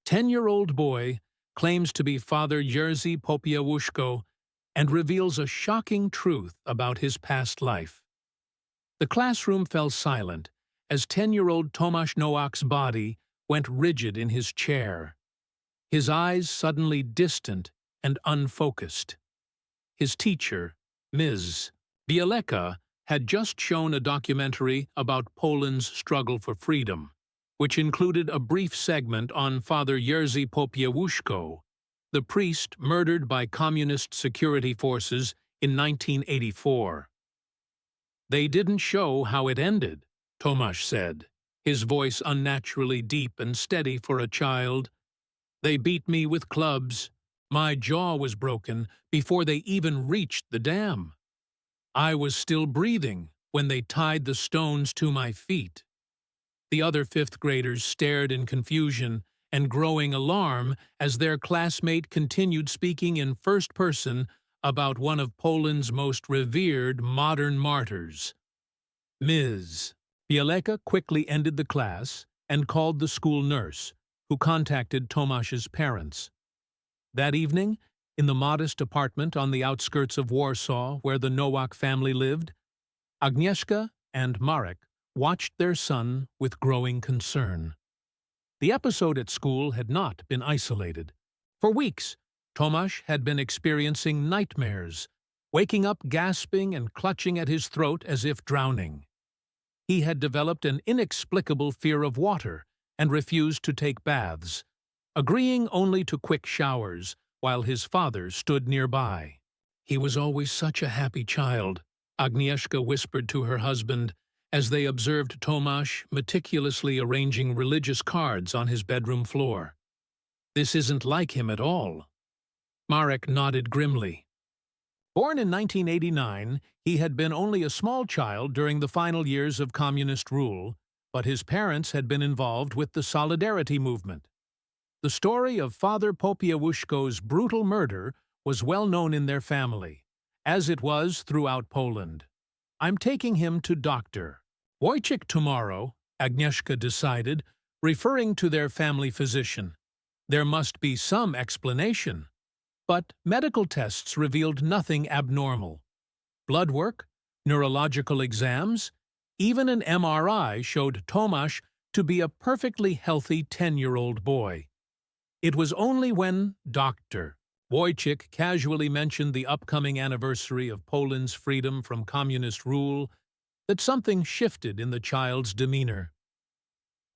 10-year-old boy claims to be Father Jerzy Popiełuszko and reveals a shocking truth about his past life. The classroom fell silent as 10-year-old Tomasz Nowak's body went rigid in his chair, his eyes suddenly distant and unfocused. His teacher, Ms. Bieleka, had just shown a documentary about Poland's struggle for freedom, which included a brief segment on Father Jerzy Popiełuszko, the priest murdered by communist security forces in 1984. "They didn't show how it ended," Tomasz said, his voice unnaturally deep and steady for a child. "They beat me with clubs. My jaw was broken before they even reached the dam. I was still breathing when they tied the stones to my feet." The other fifth graders stared in confusion and growing alarm as their classmate continued speaking in first person about one of Poland's most revered modern martyrs. Ms. Bieleka quickly ended the class and called the school nurse, who contacted Tomasz's parents. That evening, in the modest apartment on the outskirts of Warsaw where the Nowak family lived, Agnieszka and Marek watched their son with growing concern. The episode at school had not been isolated. For weeks, Tomasz had been experiencing nightmares, waking up gasping and clutching at his throat as if drowning. He had developed an inexplicable fear of water and refused to take baths, agreeing only to quick showers while his father stood nearby. "He was always such a happy child," Agnieszka whispered to her husband as they observed Tomasz meticulously arranging religious cards on his bedroom floor. "This isn't like him at all." Marek nodded grimly. Born in 1989, he had been only a small child during the final years of communist rule, but his parents had been involved with the Solidarity movement. The story of Father Popiełuszko's brutal murder was well known in their family, as it was throughout Poland. "I'm taking him to Dr. Wojciech tomorrow," Agnieszka decided, referring to their family physician. There must be some explanation. But medical tests revealed nothing abnormal. Blood work, neurological exams, even an MRI showed Tomasz to be a perfectly healthy 10-year-old boy. It was only when Dr. Wojciech casually mentioned the upcoming anniversary of Poland's freedom from communist rule that something shifted in the child's demeanor.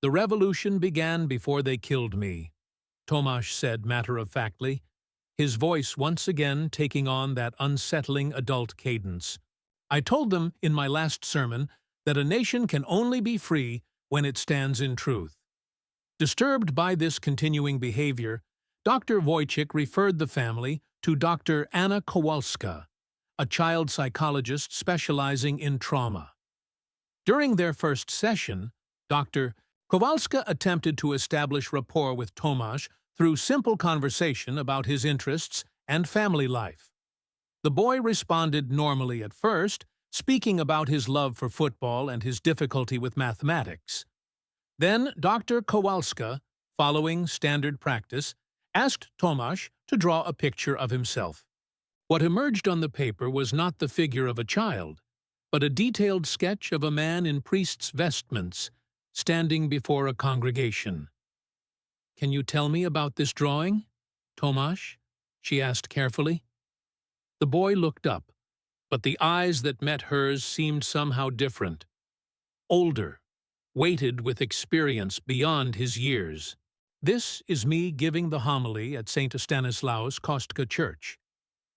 "The revolution began before they killed me," Tomasz said matter-of-factly, his voice once again taking on that unsettling adult cadence. "I told them in my last sermon that a nation can only be free when it stands in truth." Disturbed by this continuing behavior, Dr. Wojciech referred the family to Dr. Anna Kowalska, a child psychologist specializing in trauma. During their first session, Dr. Kowalska attempted to establish rapport with Tomasz through simple conversation about his interests and family life. The boy responded normally at first, speaking about his love for football and his difficulty with mathematics. Then Dr. Kowalska, following standard practice, asked Tomasz to draw a picture of himself. What emerged on the paper was not the figure of a child, but a detailed sketch of a man in priest's vestments, standing before a congregation. "Can you tell me about this drawing, Tomasz?" she asked carefully. The boy looked up, but the eyes that met hers seemed somehow different. Older, weighted with experience beyond his years. "This is me giving the homily at St. Stanislaus Kostka Church,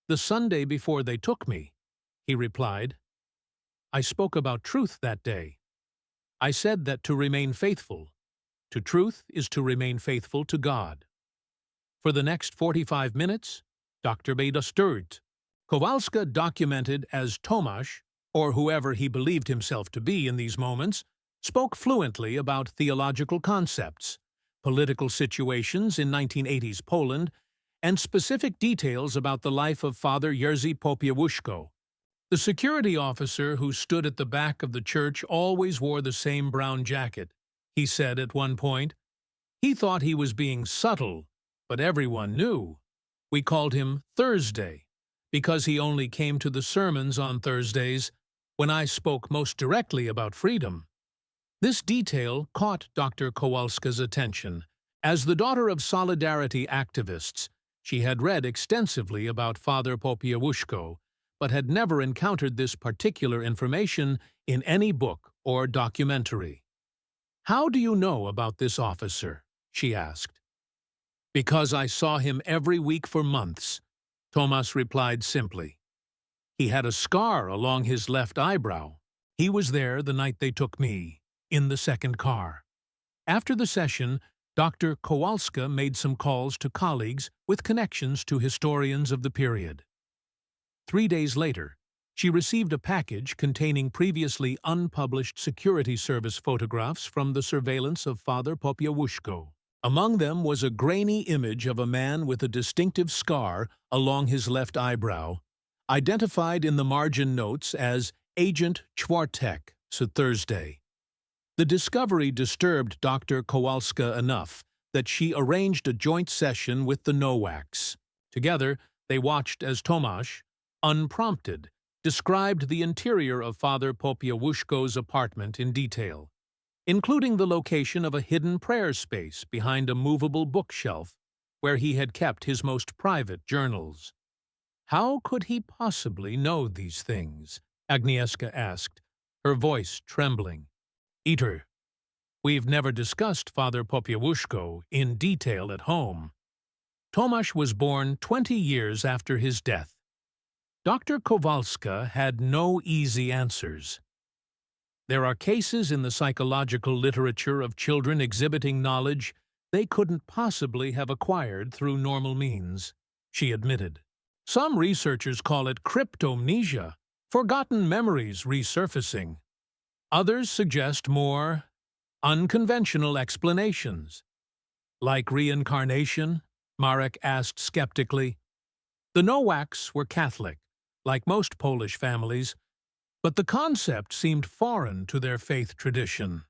the Sunday before they took me," he replied. "I spoke about truth that day. I said that to remain faithful to truth is to remain faithful to God." For the next 45 minutes, Dr. Beda stirred. Kowalska documented as Tomasz, or whoever he believed himself to be in these moments, spoke fluently about theological concepts, political situations in 1980s Poland, and specific details about the life of Father Jerzy Popiełuszko. The security officer who stood at the back of the church always wore the same brown jacket, he said at one point. He thought he was being subtle, but everyone knew. We called him Thursday, because he only came to the sermons on Thursdays, when I spoke most directly about freedom. This detail caught Dr. Kowalska's attention. As the daughter of solidarity activists, she had read extensively about Father Popiełuszko, but had never encountered this particular information in any book or documentary. "How do you know about this officer?" she asked. "Because I saw him every week for months," Tomasz replied simply. "He had a scar along his left eyebrow. He was there the night they took me, in the second car." After the session, Dr. Kowalska made some calls to colleagues with connections to historians of the period. 3 days later, she received a package containing previously unpublished security service photographs from the surveillance of Father Popiełuszko. Among them was a grainy image of a man with a distinctive scar along his left eyebrow, identified in the margin notes as Agent Czwartek, said Thursday. The discovery disturbed Dr. Kowalska enough that she arranged a joint session with the Nowaks. Together, they watched as Tomasz, unprompted, described the interior of Father Popiełuszko's apartment in detail, including the location of a hidden prayer space behind a movable bookshelf where he had kept his most private journals. "How could he possibly know these things?" Agnieszka asked, her voice trembling. "Eater, we've never discussed Father Popiełuszko in detail at home. Tomasz was born 20 years after his death." Dr. Kowalska had no easy answers. "There are cases in the psychological literature of children exhibiting knowledge they couldn't possibly have acquired through normal means," she admitted. "Some researchers call it cryptomnesia, forgotten memories resurfacing. Others suggest more unconventional explanations." "Like reincarnation?" Marek asked skeptically. The Nowaks were Catholic, like most Polish families, but the concept seemed foreign to their faith tradition.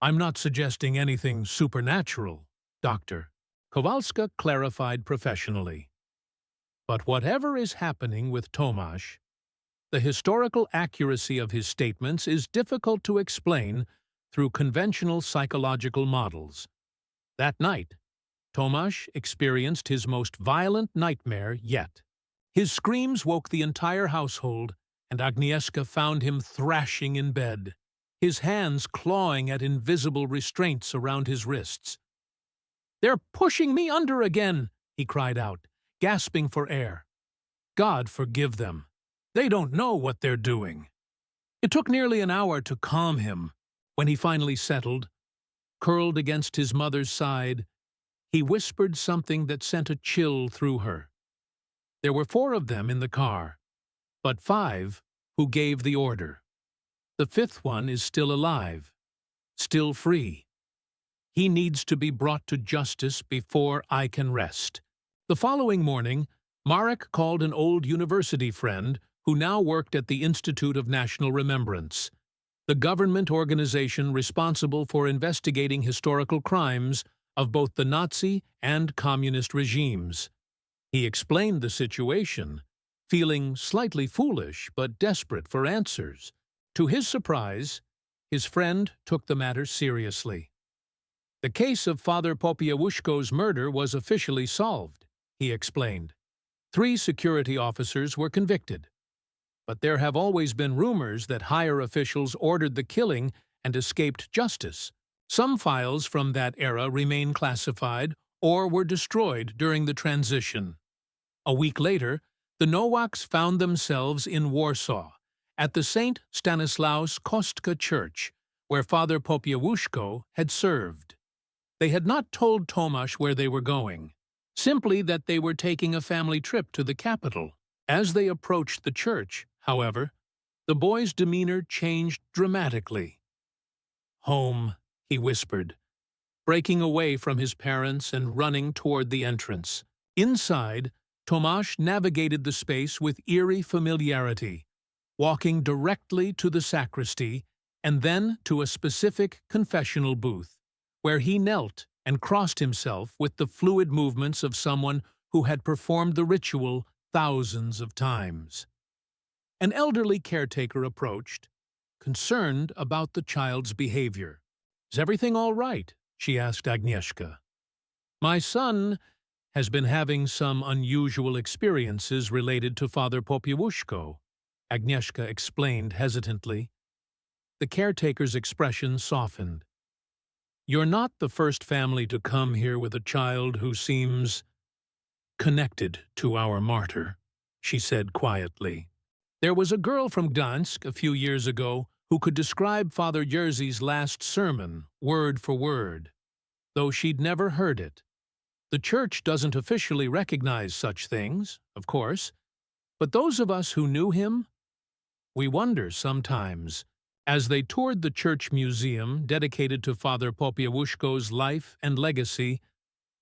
"I'm not suggesting anything supernatural, Doctor," Kowalska clarified professionally. "But whatever is happening with Tomasz, the historical accuracy of his statements is difficult to explain through conventional psychological models. That night, Tomasz experienced his most violent nightmare yet. His screams woke the entire household, and Agnieszka found him thrashing in bed, his hands clawing at invisible restraints around his wrists. "They're pushing me under again," he cried out, gasping for air. "God forgive them. They don't know what they're doing." It took nearly an hour to calm him. When he finally settled, curled against his mother's side, he whispered something that sent a chill through her. There were 4 of them in the car, but 5 who gave the order. The 5th one is still alive, still free. He needs to be brought to justice before I can rest. The following morning, Marek called an old university friend who now worked at the Institute of National Remembrance, the government organization responsible for investigating historical crimes of both the Nazi and communist regimes. He explained the situation, feeling slightly foolish but desperate for answers. To his surprise, his friend took the matter seriously. "The case of Father Popiełuszko's murder was officially solved," he explained. 3 security officers were convicted. But there have always been rumors that higher officials ordered the killing and escaped justice. Some files from that era remain classified or were destroyed during the transition. A week later, the Nowaks found themselves in Warsaw, at the St. Stanislaus Kostka Church, where Father Popiełuszko had served. They had not told Tomasz where they were going, simply that they were taking a family trip to the capital. As they approached the church, however, the boy's demeanor changed dramatically. "Home," he whispered, breaking away from his parents and running toward the entrance. Inside, Tomasz navigated the space with eerie familiarity, walking directly to the sacristy and then to a specific confessional booth, where he knelt and crossed himself with the fluid movements of someone who had performed the ritual thousands of times. An elderly caretaker approached, concerned about the child's behavior. "Is everything all right?" she asked Agnieszka. "My son has been having some unusual experiences related to Father Popiełuszko," Agnieszka explained hesitantly. The caretaker's expression softened. "You're not the first family to come here with a child who seems connected to our martyr," she said quietly. "There was a girl from Gdansk a few years ago who could describe Father Jerzy's last sermon, word for word, though she'd never heard it. The Church doesn't officially recognize such things, of course, but those of us who knew him, we wonder sometimes." As they toured the church museum dedicated to Father Popiełuszko's life and legacy,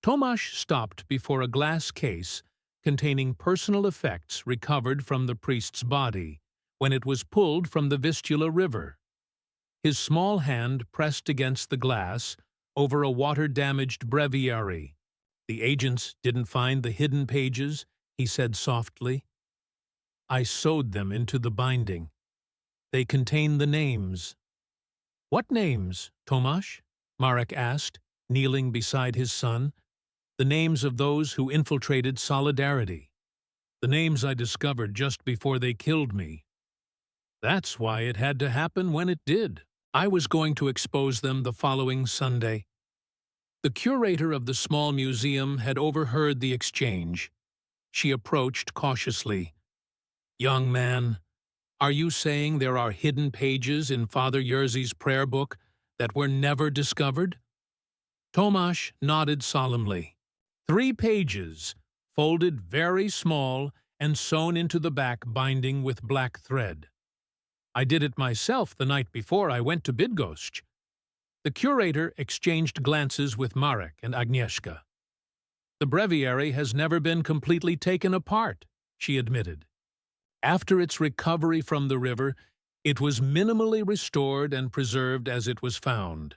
Tomasz stopped before a glass case containing personal effects recovered from the priest's body when it was pulled from the Vistula River. His small hand pressed against the glass over a water-damaged breviary. "The agents didn't find the hidden pages," he said softly. "I sewed them into the binding. They contain the names." "What names, Tomasz?" Marek asked, kneeling beside his son. "The names of those who infiltrated Solidarity. The names I discovered just before they killed me. That's why it had to happen when it did. I was going to expose them the following Sunday." The curator of the small museum had overheard the exchange. She approached cautiously. "Young man, are you saying there are hidden pages in Father Jerzy's prayer book that were never discovered?" Tomasz nodded solemnly. 3 pages, folded very small and sewn into the back binding with black thread. "I did it myself the night before I went to Bydgoszcz." The curator exchanged glances with Marek and Agnieszka. "The breviary has never been completely taken apart," she admitted. "After its recovery from the river, it was minimally restored and preserved as it was found.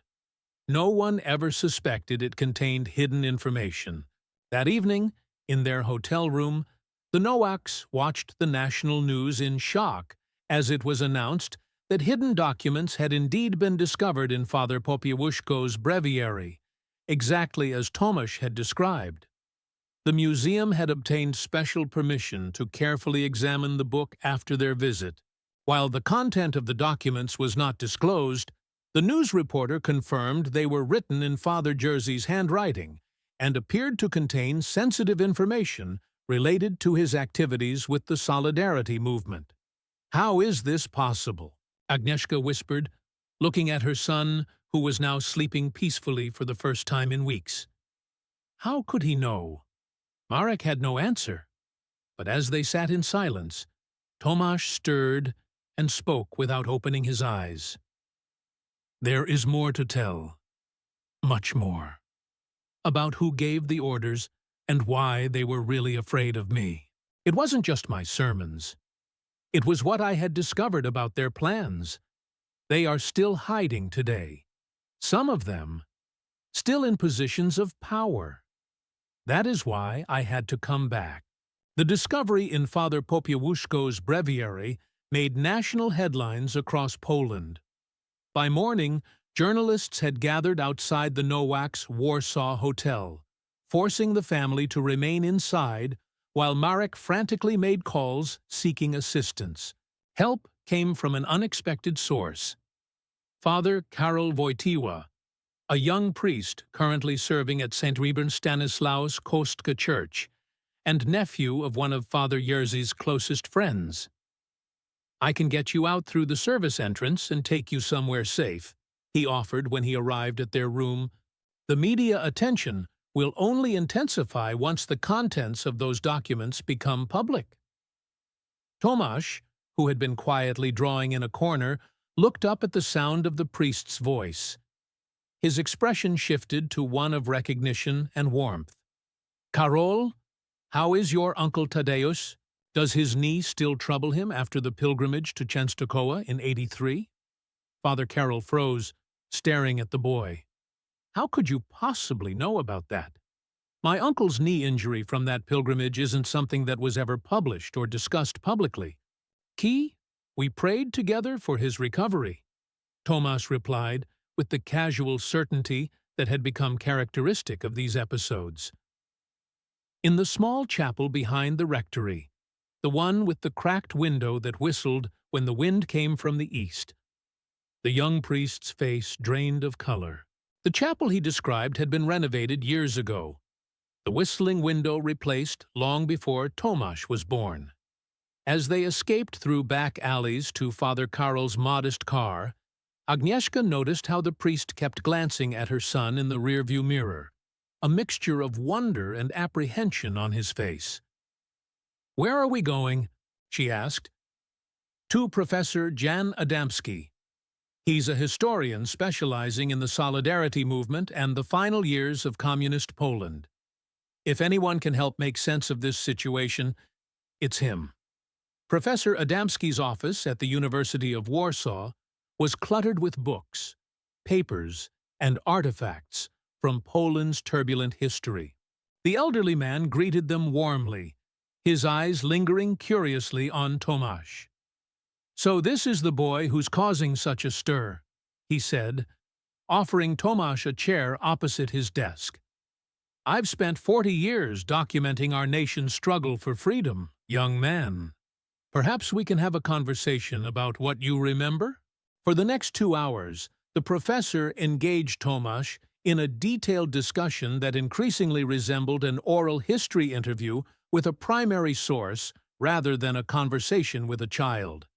No one ever suspected it contained hidden information. That evening, in their hotel room, the Nowaks watched the national news in shock as it was announced that hidden documents had indeed been discovered in Father Popiełuszko's breviary, exactly as Tomasz had described. The museum had obtained special permission to carefully examine the book after their visit. While the content of the documents was not disclosed, the news reporter confirmed they were written in Father Jerzy's handwriting and appeared to contain sensitive information related to his activities with the Solidarity movement. "How is this possible?" Agnieszka whispered, looking at her son, who was now sleeping peacefully for the first time in weeks. How could he know? Marek had no answer, but as they sat in silence, Tomasz stirred and spoke without opening his eyes. "There is more to tell, much more, about who gave the orders and why they were really afraid of me. It wasn't just my sermons. It was what I had discovered about their plans. They are still hiding today. Some of them still in positions of power. That is why I had to come back." The discovery in Father Popiełuszko's breviary made national headlines across Poland. By morning, journalists had gathered outside the Nowaks' Warsaw hotel, forcing the family to remain inside while Marek frantically made calls seeking assistance. Help came from an unexpected source. Father Karol Wojtyła, a young priest currently serving at St. Rebern Stanislaus Kostka Church, and nephew of one of Father Jerzy's closest friends. "I can get you out through the service entrance and take you somewhere safe," he offered when he arrived at their room. "The media attention will only intensify once the contents of those documents become public." Tomasz, who had been quietly drawing in a corner, looked up at the sound of the priest's voice. His expression shifted to one of recognition and warmth. "Karol, how is your Uncle Tadeusz? Does his knee still trouble him after the pilgrimage to Częstochowa in '83? Father Karol froze, staring at the boy. How could you possibly know about that? My uncle's knee injury from that pilgrimage isn't something that was ever published or discussed publicly. Key, we prayed together for his recovery, Tomasz replied with the casual certainty that had become characteristic of these episodes. In the small chapel behind the rectory, the one with the cracked window that whistled when the wind came from the east, the young priest's face drained of color. The chapel he described had been renovated years ago, the whistling window replaced long before Tomasz was born. As they escaped through back alleys to Father Karol's modest car, Agnieszka noticed how the priest kept glancing at her son in the rearview mirror, a mixture of wonder and apprehension on his face. "Where are we going?" she asked. "To Professor Jan Adamski. He's a historian specializing in the Solidarity movement and the final years of Communist Poland. If anyone can help make sense of this situation, it's him." Professor Adamski's office at the University of Warsaw was cluttered with books, papers, and artifacts from Poland's turbulent history. The elderly man greeted them warmly, his eyes lingering curiously on Tomasz. "So this is the boy who's causing such a stir," he said, offering Tomasz a chair opposite his desk. "I've spent 40 years documenting our nation's struggle for freedom, young man. Perhaps we can have a conversation about what you remember?" For the next 2 hours, the professor engaged Tomasz in a detailed discussion that increasingly resembled an oral history interview with a primary source rather than a conversation with a child.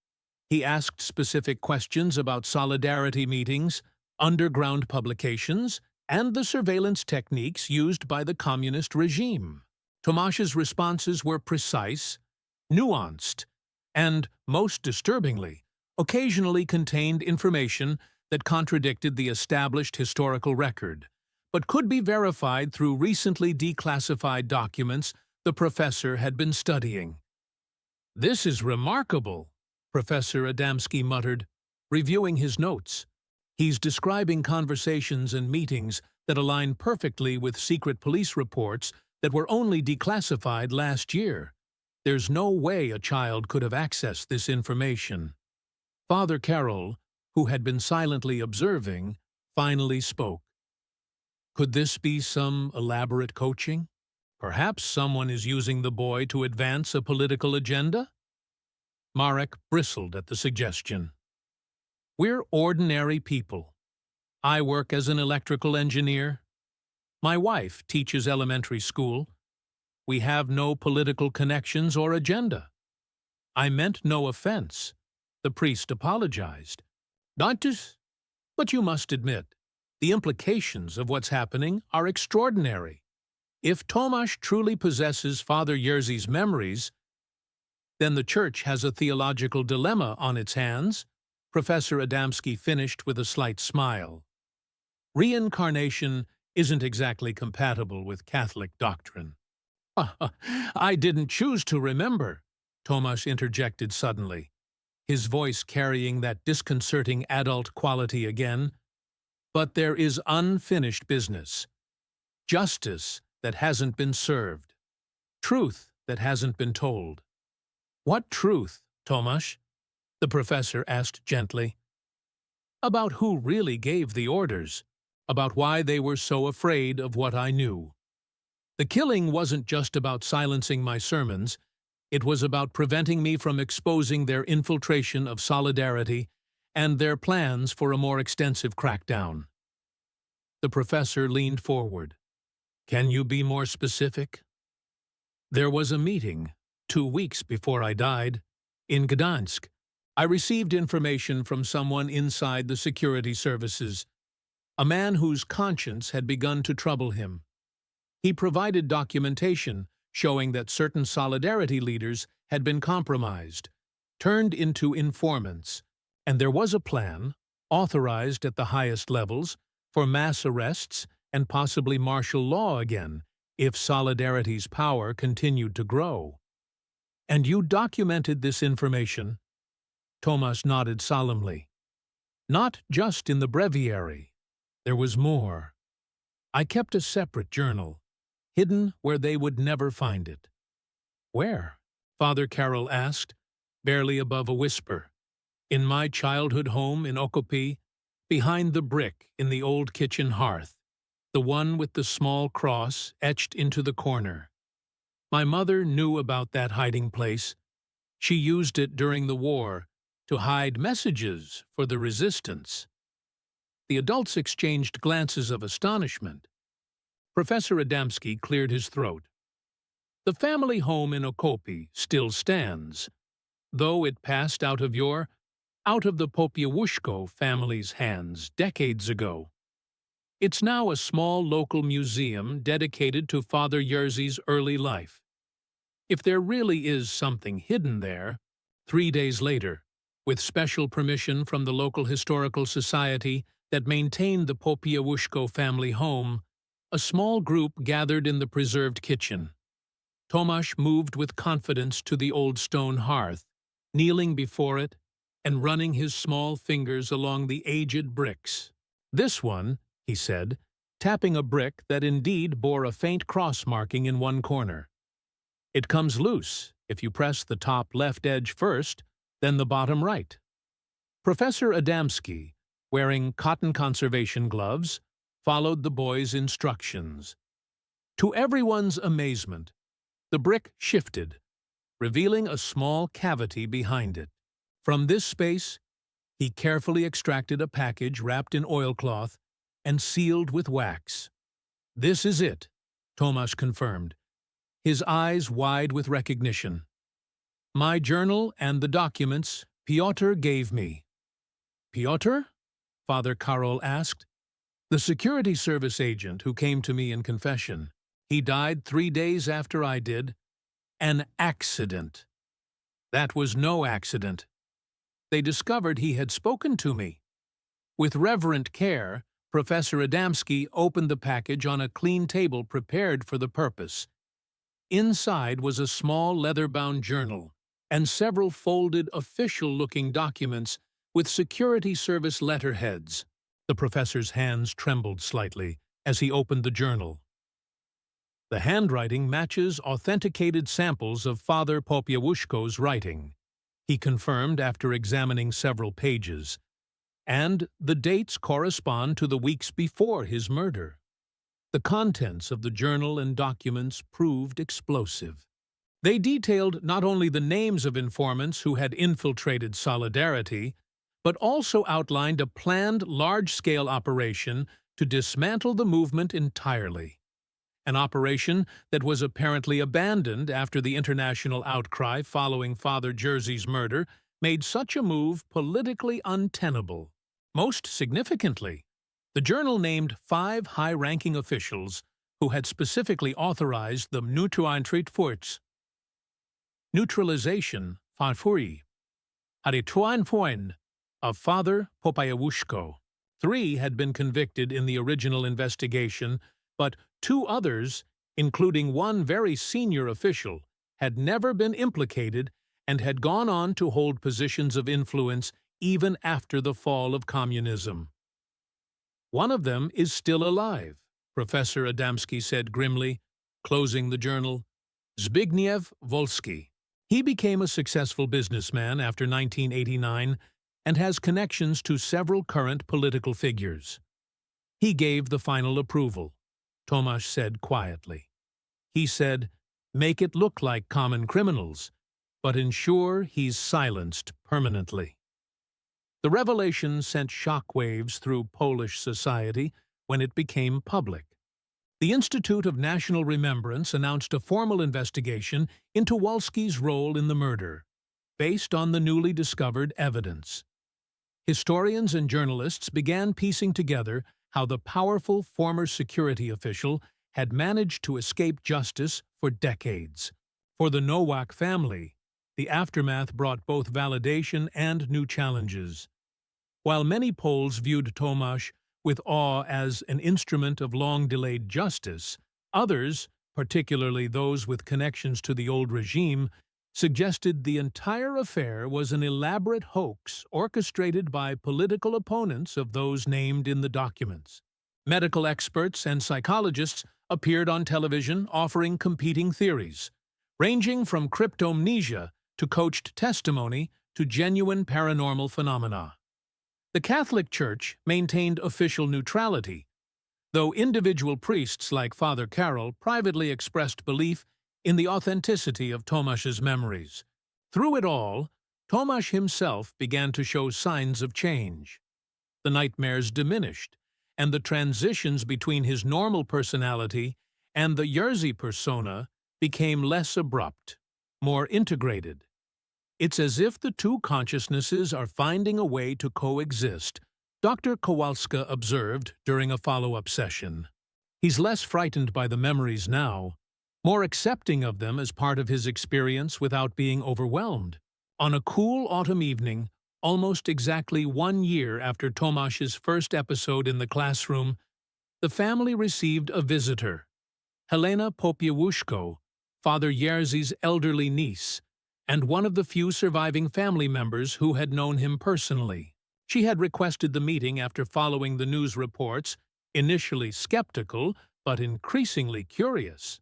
He asked specific questions about solidarity meetings, underground publications, and the surveillance techniques used by the communist regime. Tomasz's responses were precise, nuanced, and, most disturbingly, occasionally contained information that contradicted the established historical record, but could be verified through recently declassified documents the professor had been studying. "This is remarkable," Professor Adamski muttered, reviewing his notes. "He's describing conversations and meetings that align perfectly with secret police reports that were only declassified last year. There's no way a child could have accessed this information." Father Karol, who had been silently observing, finally spoke. "Could this be some elaborate coaching? Perhaps someone is using the boy to advance a political agenda?" Marek bristled at the suggestion. "We're ordinary people. I work as an electrical engineer. My wife teaches elementary school. We have no political connections or agenda." "I meant no offense," the priest apologized. "Not just, but you must admit, the implications of what's happening are extraordinary. If Tomasz truly possesses Father Jerzy's memories, then the Church has a theological dilemma on its hands," Professor Adamski finished with a slight smile. "Reincarnation isn't exactly compatible with Catholic doctrine." "I didn't choose to remember," Tomasz interjected suddenly, his voice carrying that disconcerting adult quality again. "But there is unfinished business. Justice that hasn't been served. Truth that hasn't been told." "What truth, Tomasz?" the professor asked gently. "About who really gave the orders, about why they were so afraid of what I knew. The killing wasn't just about silencing my sermons, it was about preventing me from exposing their infiltration of Solidarity and their plans for a more extensive crackdown." The professor leaned forward. "Can you be more specific?" "There was a meeting, 2 weeks before I died, in Gdansk. I received information from someone inside the security services, a man whose conscience had begun to trouble him. He provided documentation showing that certain Solidarity leaders had been compromised, turned into informants, and there was a plan, authorized at the highest levels, for mass arrests and possibly martial law again if Solidarity's power continued to grow. And you documented this information?" Tomasz nodded solemnly. "Not just in the breviary. There was more. I kept a separate journal, hidden where they would never find it. Where? Father Carroll asked, barely above a whisper. In my childhood home in Okopi, behind the brick in the old kitchen hearth, the one with the small cross etched into the corner. My mother knew about that hiding place. She used it during the war to hide messages for the resistance. The adults exchanged glances of astonishment. Professor Adamski cleared his throat. The family home in Okopi still stands, though it passed out of the Popiełuszko family's hands decades ago. It's now a small local museum dedicated to Father Jerzy's early life. If there really is something hidden there, 3 days later, with special permission from the local historical society that maintained the Popiełuszko family home, a small group gathered in the preserved kitchen. Tomasz moved with confidence to the old stone hearth, kneeling before it and running his small fingers along the aged bricks. "This one," he said, tapping a brick that indeed bore a faint cross marking in one corner. "It comes loose if you press the top left edge first, then the bottom right." Professor Adamski, wearing cotton conservation gloves, followed the boy's instructions. To everyone's amazement, the brick shifted, revealing a small cavity behind it. From this space, he carefully extracted a package wrapped in oilcloth and sealed with wax. "This is it," Tomasz confirmed, his eyes wide with recognition. "My journal and the documents Piotr gave me." "Piotr?" Father Karol asked. "The security service agent who came to me in confession. He died 3 days after I did. An accident." "That was no accident. They discovered he had spoken to me." With reverent care, Professor Adamski opened the package on a clean table prepared for the purpose. Inside was a small leather-bound journal and several folded official-looking documents with security service letterheads. The professor's hands trembled slightly as he opened the journal. The handwriting matches authenticated samples of Father Popiełuszko's writing, he confirmed after examining several pages, and the dates correspond to the weeks before his murder. The contents of the journal and documents proved explosive. They detailed not only the names of informants who had infiltrated Solidarity, but also outlined a planned large-scale operation to dismantle the movement entirely. An operation that was apparently abandoned after the international outcry following Father Jerzy's murder made such a move politically untenable. Most significantly, the journal named 5 high-ranking officials who had specifically authorized the neutralization of Father Popiełuszko. 3 had been convicted in the original investigation, but 2 others, including one very senior official, had never been implicated and had gone on to hold positions of influence even after the fall of communism. "One of them is still alive," Professor Adamski said grimly, closing the journal. "Zbigniew Wolski. He became a successful businessman after 1989 and has connections to several current political figures." "He gave the final approval," Tomasz said quietly. He said, "Make it look like common criminals, but ensure he's silenced permanently." The revelation sent shockwaves through Polish society when it became public. The Institute of National Remembrance announced a formal investigation into Wolski's role in the murder, based on the newly discovered evidence. Historians and journalists began piecing together how the powerful former security official had managed to escape justice for decades. For the Nowak family, the aftermath brought both validation and new challenges. While many Poles viewed Tomasz with awe as an instrument of long-delayed justice, others, particularly those with connections to the old regime, suggested the entire affair was an elaborate hoax orchestrated by political opponents of those named in the documents. Medical experts and psychologists appeared on television offering competing theories, ranging from cryptomnesia to coached testimony to genuine paranormal phenomena. The Catholic Church maintained official neutrality, though individual priests like Father Carol privately expressed belief in the authenticity of Tomasz's memories. Through it all, Tomasz himself began to show signs of change. The nightmares diminished, and the transitions between his normal personality and the Jerzy persona became less abrupt, more integrated. It's as if the two consciousnesses are finding a way to coexist, Dr. Kowalska observed during a follow-up session. He's less frightened by the memories now, more accepting of them as part of his experience without being overwhelmed. On a cool autumn evening, almost exactly 1 year after Tomasz's first episode in the classroom, the family received a visitor, Helena Popiełuszko, Father Jerzy's elderly niece, and one of the few surviving family members who had known him personally. She had requested the meeting after following the news reports, initially skeptical but increasingly curious.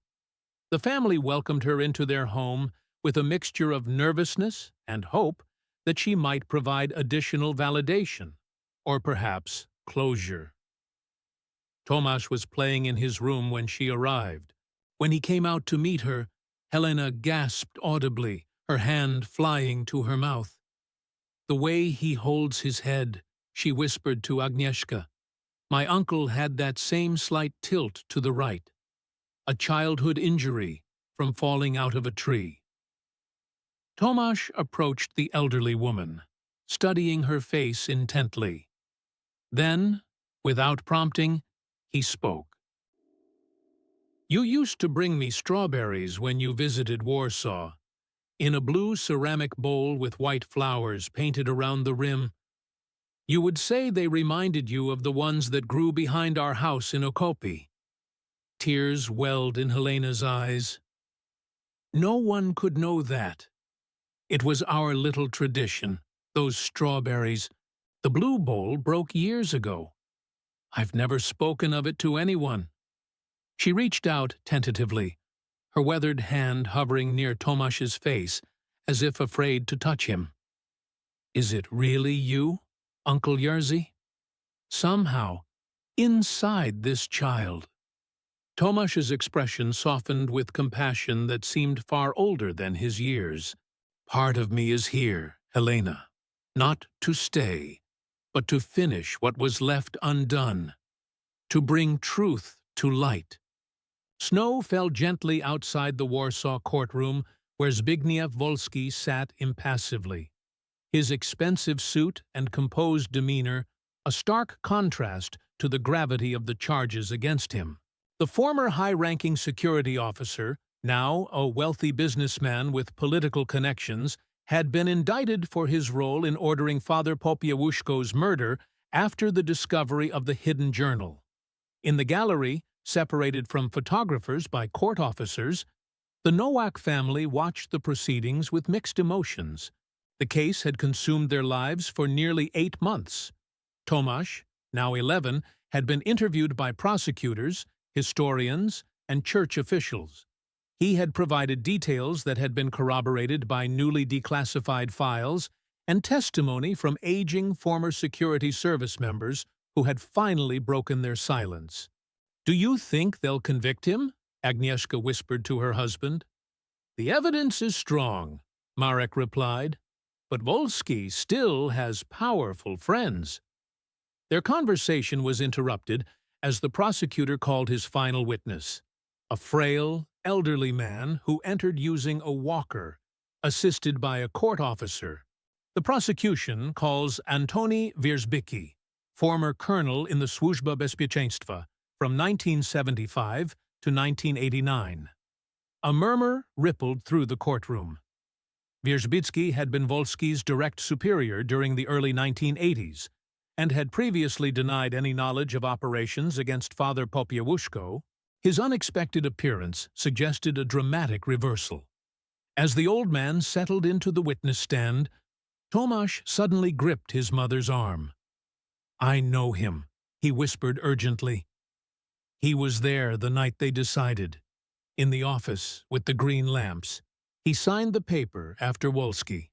The family welcomed her into their home with a mixture of nervousness and hope that she might provide additional validation, or perhaps closure. Tomasz was playing in his room when she arrived. When he came out to meet her, Helena gasped audibly, her hand flying to her mouth. "The way he holds his head," she whispered to Agnieszka. "My uncle had that same slight tilt to the right. A childhood injury from falling out of a tree." Tomasz approached the elderly woman, studying her face intently. Then, without prompting, he spoke. "You used to bring me strawberries when you visited Warsaw, in a blue ceramic bowl with white flowers painted around the rim. You would say they reminded you of the ones that grew behind our house in Okopi." Tears welled in Helena's eyes. "No one could know that. It was our little tradition, those strawberries. The blue bowl broke years ago. I've never spoken of it to anyone." She reached out tentatively, her weathered hand hovering near Tomasz's face, as if afraid to touch him. "Is it really you, Uncle Jerzy? Somehow, inside this child." Tomasz's expression softened with compassion that seemed far older than his years. "Part of me is here, Helena, not to stay, but to finish what was left undone, to bring truth to light." Snow fell gently outside the Warsaw courtroom where Zbigniew Wolski sat impassively, his expensive suit and composed demeanor a stark contrast to the gravity of the charges against him. The former high-ranking security officer, now a wealthy businessman with political connections, had been indicted for his role in ordering Father Popiełuszko's murder after the discovery of the hidden journal. In the gallery, separated from photographers by court officers, the Nowak family watched the proceedings with mixed emotions. The case had consumed their lives for nearly 8 months. Tomasz, now 11, had been interviewed by prosecutors, historians, and church officials. He had provided details that had been corroborated by newly declassified files and testimony from aging former security service members who had finally broken their silence. "Do you think they'll convict him?" Agnieszka whispered to her husband. "The evidence is strong," Marek replied, "but Wolski still has powerful friends." Their conversation was interrupted as the prosecutor called his final witness, a frail, elderly man who entered using a walker, assisted by a court officer. The prosecution calls Antoni Wierzbicki, former colonel in the Służba Bezpieczeństwa, from 1975 to 1989. A murmur rippled through the courtroom. Wierzbicki had been Wolski's direct superior during the early 1980s and had previously denied any knowledge of operations against Father Popiełuszko. His unexpected appearance suggested a dramatic reversal. As the old man settled into the witness stand, Tomasz suddenly gripped his mother's arm. "I know him," he whispered urgently. He was there the night they decided. In the office, with the green lamps, he signed the paper after Wolski.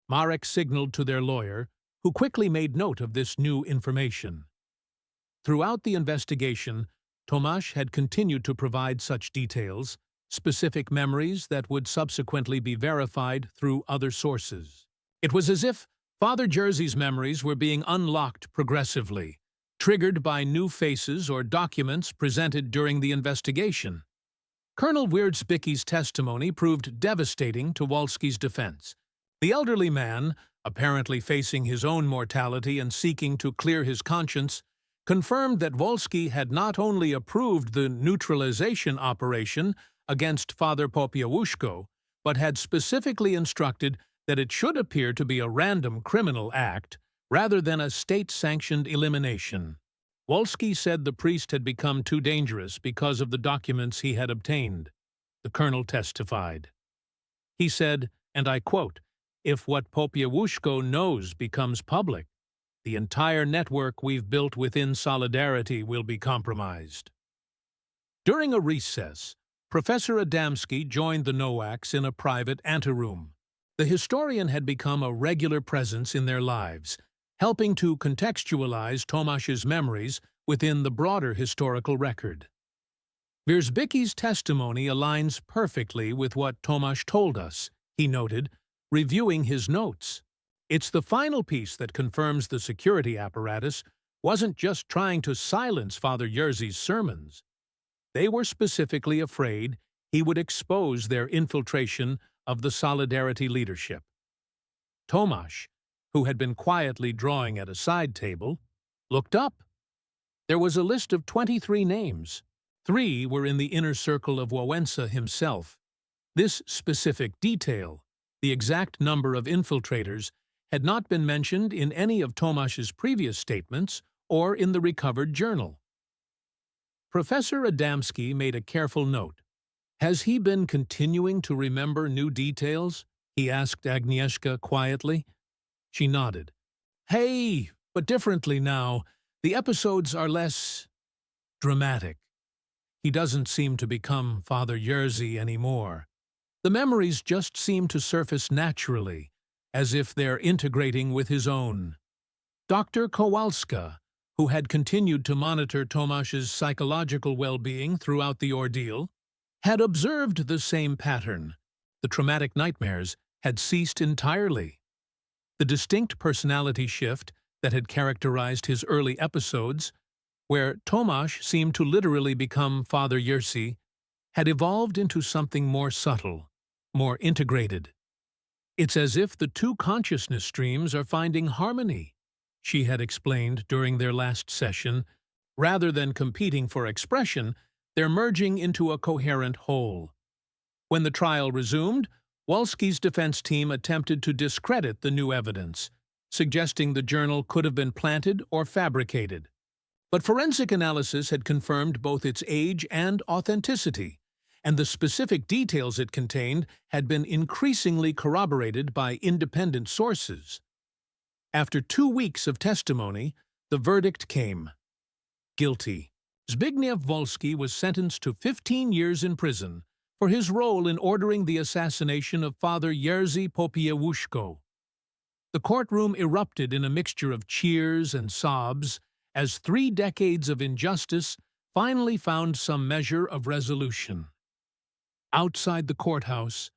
Marek signaled to their lawyer, who quickly made note of this new information. Throughout the investigation, Tomasz had continued to provide such details, specific memories that would subsequently be verified through other sources. It was as if Father Jerzy's memories were being unlocked progressively, triggered by new faces or documents presented during the investigation. Colonel Wierzbicki's testimony proved devastating to Wolski's defense. The elderly man, apparently facing his own mortality and seeking to clear his conscience, confirmed that Wolski had not only approved the neutralization operation against Father Popiełuszko, but had specifically instructed that it should appear to be a random criminal act rather than a state-sanctioned elimination. Wolski said the priest had become too dangerous because of the documents he had obtained. The colonel testified. He said, and I quote, "If what Popiełuszko knows becomes public, the entire network we've built within Solidarity will be compromised." During a recess, Professor Adamski joined the Nowaks in a private anteroom. The historian had become a regular presence in their lives, helping to contextualize Tomasz's memories within the broader historical record. Wierzbicki's testimony aligns perfectly with what Tomasz told us, he noted, reviewing his notes. It's the final piece that confirms the security apparatus wasn't just trying to silence Father Jerzy's sermons. They were specifically afraid he would expose their infiltration of the Solidarity leadership. Tomasz, who had been quietly drawing at a side table, looked up. There was a list of 23 names. 3 were in the inner circle of Wałęsa himself. This specific detail, the exact number of infiltrators, had not been mentioned in any of Tomasz's previous statements or in the recovered journal. Professor Adamski made a careful note. "Has he been continuing to remember new details?" he asked Agnieszka quietly. She nodded. "Hey, but differently now. The episodes are less dramatic. He doesn't seem to become Father Jerzy anymore. The memories just seem to surface naturally, as if they're integrating with his own." Dr. Kowalska, who had continued to monitor Tomasz's psychological well-being throughout the ordeal, had observed the same pattern. The traumatic nightmares had ceased entirely. The distinct personality shift that had characterized his early episodes, where Tomasz seemed to literally become Father Jerzy, had evolved into something more subtle, more integrated. "It's as if the two consciousness streams are finding harmony," she had explained during their last session. "Rather than competing for expression, they're merging into a coherent whole." When the trial resumed, Wolski's defense team attempted to discredit the new evidence, suggesting the journal could have been planted or fabricated. But forensic analysis had confirmed both its age and authenticity, and the specific details it contained had been increasingly corroborated by independent sources. After 2 weeks of testimony, the verdict came. Guilty. Zbigniew Wolski was sentenced to 15 years in prison for his role in ordering the assassination of Father Jerzy Popiełuszko. The courtroom erupted in a mixture of cheers and sobs as 3 decades of injustice finally found some measure of resolution. Outside the courthouse,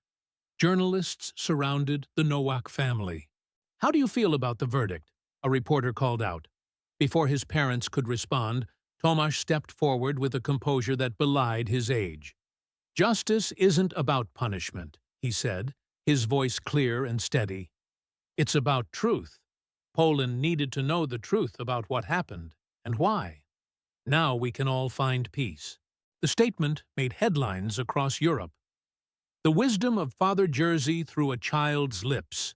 journalists surrounded the Nowak family. "How do you feel about the verdict?" a reporter called out. Before his parents could respond, Tomasz stepped forward with a composure that belied his age. "Justice isn't about punishment," he said, his voice clear and steady. "It's about truth. Poland needed to know the truth about what happened and why. Now we can all find peace." The statement made headlines across Europe. "The wisdom of Father Jerzy through a child's lips,"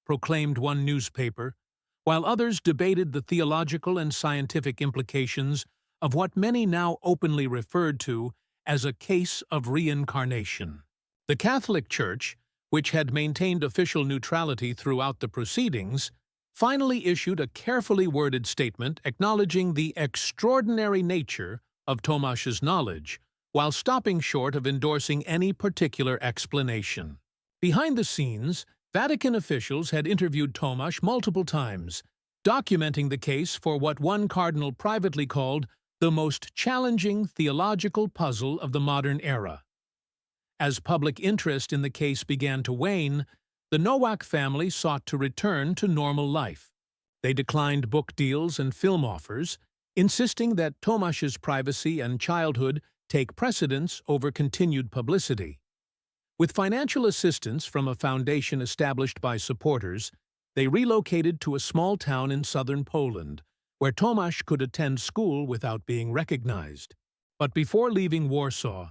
proclaimed one newspaper, while others debated the theological and scientific implications of what many now openly referred to as a case of reincarnation. The Catholic Church, which had maintained official neutrality throughout the proceedings, finally issued a carefully worded statement acknowledging the extraordinary nature of Tomasz's knowledge, while stopping short of endorsing any particular explanation. Behind the scenes, Vatican officials had interviewed Tomasz multiple times, documenting the case for what one cardinal privately called the most challenging theological puzzle of the modern era. As public interest in the case began to wane, the Nowak family sought to return to normal life. They declined book deals and film offers, insisting that Tomasz's privacy and childhood take precedence over continued publicity. With financial assistance from a foundation established by supporters, they relocated to a small town in southern Poland, where Tomasz could attend school without being recognized. But before leaving Warsaw,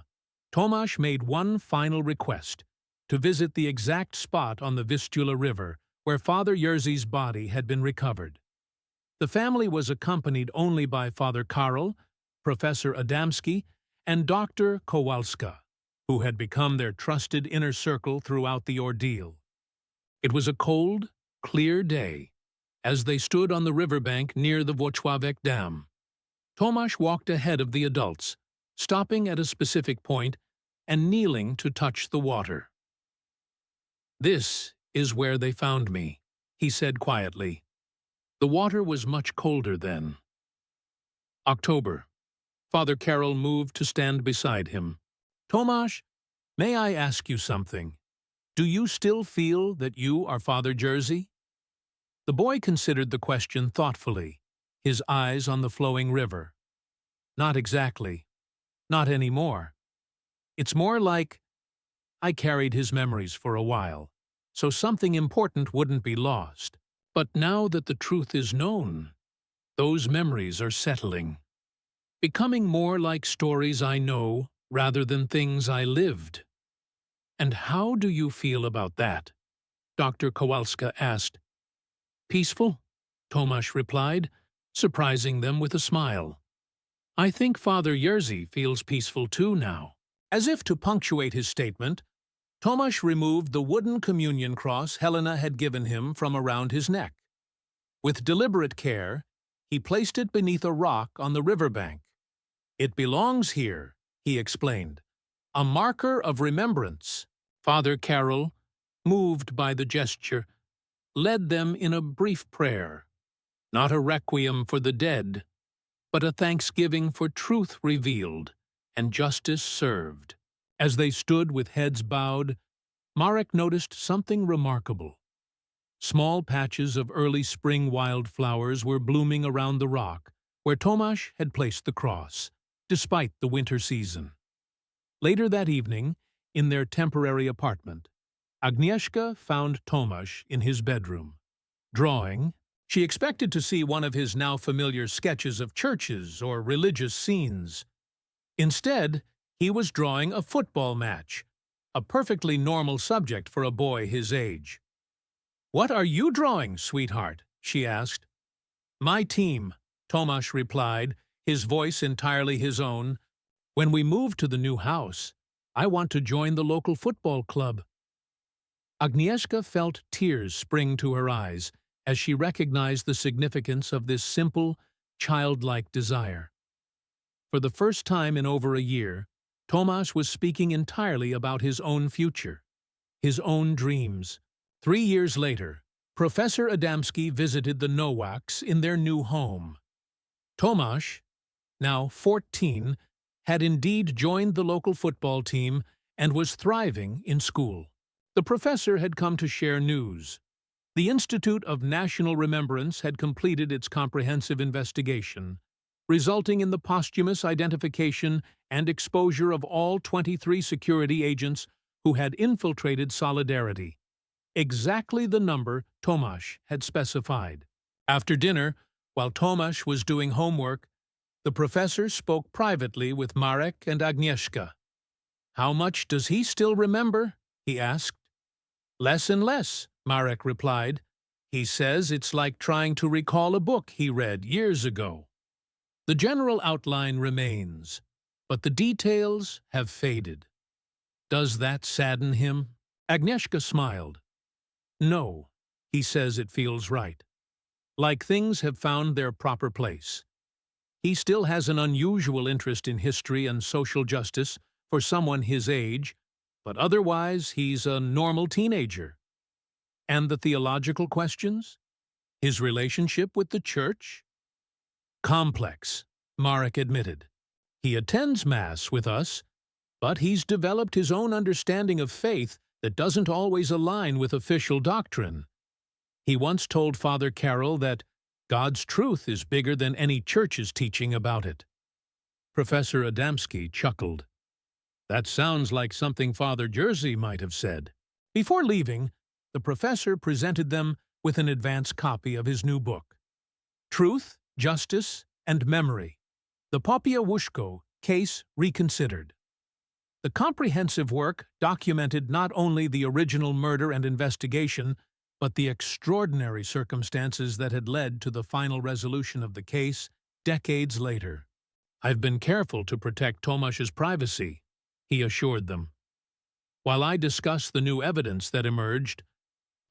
Tomasz made one final request: to visit the exact spot on the Vistula River where Father Jerzy's body had been recovered. The family was accompanied only by Father Karol, Professor Adamski, and Dr. Kowalska, who had become their trusted inner circle throughout the ordeal. It was a cold, clear day, as they stood on the riverbank near the Włocławek Dam. Tomasz walked ahead of the adults, stopping at a specific point and kneeling to touch the water. "This is where they found me," he said quietly. The water was much colder then. October. Father Karol moved to stand beside him. "Tomasz, may I ask you something? Do you still feel that you are Father Jerzy?" The boy considered the question thoughtfully, his eyes on the flowing river. "Not exactly. Not anymore. It's more like I carried his memories for a while, so something important wouldn't be lost. But now that the truth is known, those memories are settling, becoming more like stories I know rather than things I lived." "And how do you feel about that?" Dr. Kowalska asked. "Peaceful," Tomasz replied, surprising them with a smile. "I think Father Jerzy feels peaceful too now." As if to punctuate his statement, Tomasz removed the wooden communion cross Helena had given him from around his neck. With deliberate care, he placed it beneath a rock on the riverbank. "It belongs here," he explained, "a marker of remembrance." Father Karol, moved by the gesture, led them in a brief prayer, not a requiem for the dead, but a thanksgiving for truth revealed and justice served. As they stood with heads bowed, Marek noticed something remarkable. Small patches of early spring wildflowers were blooming around the rock where Tomasz had placed the cross, despite the winter season. Later that evening, in their temporary apartment, Agnieszka found Tomasz in his bedroom. Drawing, she expected to see one of his now familiar sketches of churches or religious scenes. Instead, he was drawing a football match, a perfectly normal subject for a boy his age. "What are you drawing, sweetheart?" she asked. "My team," Tomasz replied, his voice entirely his own. "When we move to the new house, I want to join the local football club." Agnieszka felt tears spring to her eyes as she recognized the significance of this simple, childlike desire. For the first time in over a year, Tomasz was speaking entirely about his own future, his own dreams. 3 years later, Professor Adamski visited the Nowaks in their new home. Tomasz, now 14, had indeed joined the local football team and was thriving in school. The professor had come to share news. The Institute of National Remembrance had completed its comprehensive investigation, resulting in the posthumous identification and exposure of all 23 security agents who had infiltrated Solidarity, exactly the number Tomasz had specified. After dinner, while Tomasz was doing homework, the professor spoke privately with Marek and Agnieszka. "How much does he still remember?" he asked. "Less and less," Marek replied. "He says it's like trying to recall a book he read years ago. The general outline remains, but the details have faded. Does that sadden him?" Agnieszka smiled. "No, he says it feels right. Like things have found their proper place. He still has an unusual interest in history and social justice for someone his age, but otherwise he's a normal teenager. And the theological questions? His relationship with the church? Complex, Marek admitted. He attends Mass with us, but he's developed his own understanding of faith that doesn't always align with official doctrine. He once told Father Carroll that God's truth is bigger than any church's teaching about it. Professor Adamski chuckled. That sounds like something Father Jerzy might have said. Before leaving, the professor presented them with an advance copy of his new book, Truth, Justice, and Memory, the Popiełuszko Case Reconsidered. The comprehensive work documented not only the original murder and investigation, but the extraordinary circumstances that had led to the final resolution of the case decades later. I've been careful to protect Tomasz's privacy, he assured them. While I discuss the new evidence that emerged,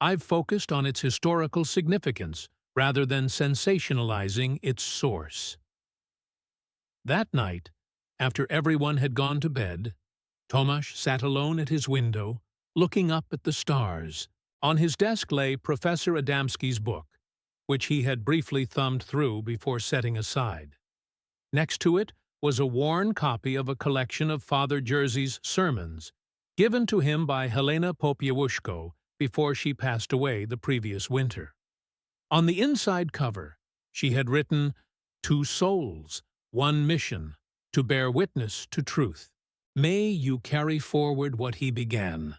I've focused on its historical significance rather than sensationalizing its source. That night, after everyone had gone to bed, Tomasz sat alone at his window, looking up at the stars. On his desk lay Professor Adamski's book, which he had briefly thumbed through before setting aside. Next to it was a worn copy of a collection of Father Jerzy's sermons, given to him by Helena Popiełuszko before she passed away the previous winter. On the inside cover, she had written, "Two souls, one mission, to bear witness to truth. May you carry forward what he began."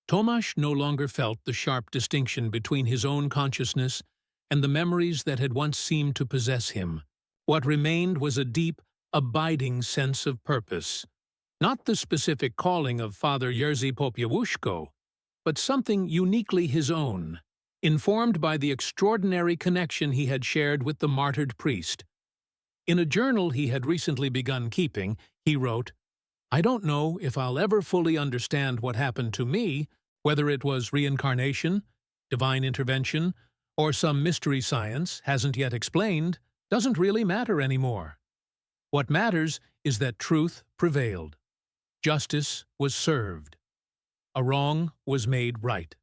Tomasz no longer felt the sharp distinction between his own consciousness and the memories that had once seemed to possess him. What remained was a deep, abiding sense of purpose. Not the specific calling of Father Jerzy Popiełuszko, but something uniquely his own, informed by the extraordinary connection he had shared with the martyred priest. In a journal he had recently begun keeping, he wrote, "I don't know if I'll ever fully understand what happened to me, whether it was reincarnation, divine intervention, or some mystery science hasn't yet explained, doesn't really matter anymore. What matters is that truth prevailed. Justice was served. A wrong was made right."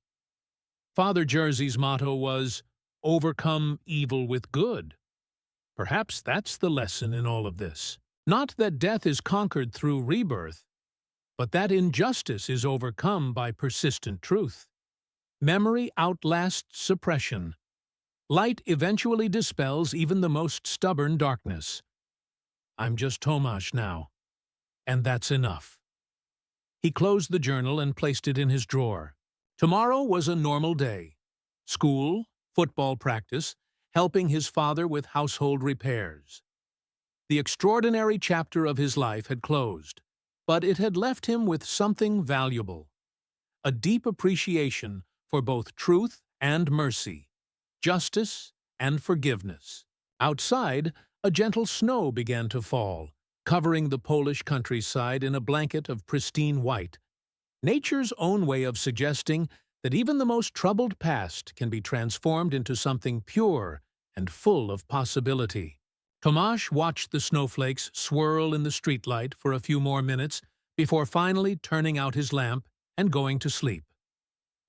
Father Jerzy's motto was, "Overcome evil with good." Perhaps that's the lesson in all of this. Not that death is conquered through rebirth, but that injustice is overcome by persistent truth. Memory outlasts suppression. Light eventually dispels even the most stubborn darkness. I'm just Tomasz now, and that's enough. He closed the journal and placed it in his drawer. Tomorrow was a normal day. School, football practice, helping his father with household repairs. The extraordinary chapter of his life had closed, but it had left him with something valuable. A deep appreciation for both truth and mercy, justice and forgiveness. Outside, a gentle snow began to fall, covering the Polish countryside in a blanket of pristine white. Nature's own way of suggesting that even the most troubled past can be transformed into something pure and full of possibility. Tomasz watched the snowflakes swirl in the streetlight for a few more minutes before finally turning out his lamp and going to sleep.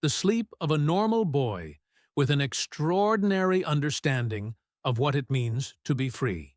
The sleep of a normal boy with an extraordinary understanding of what it means to be free.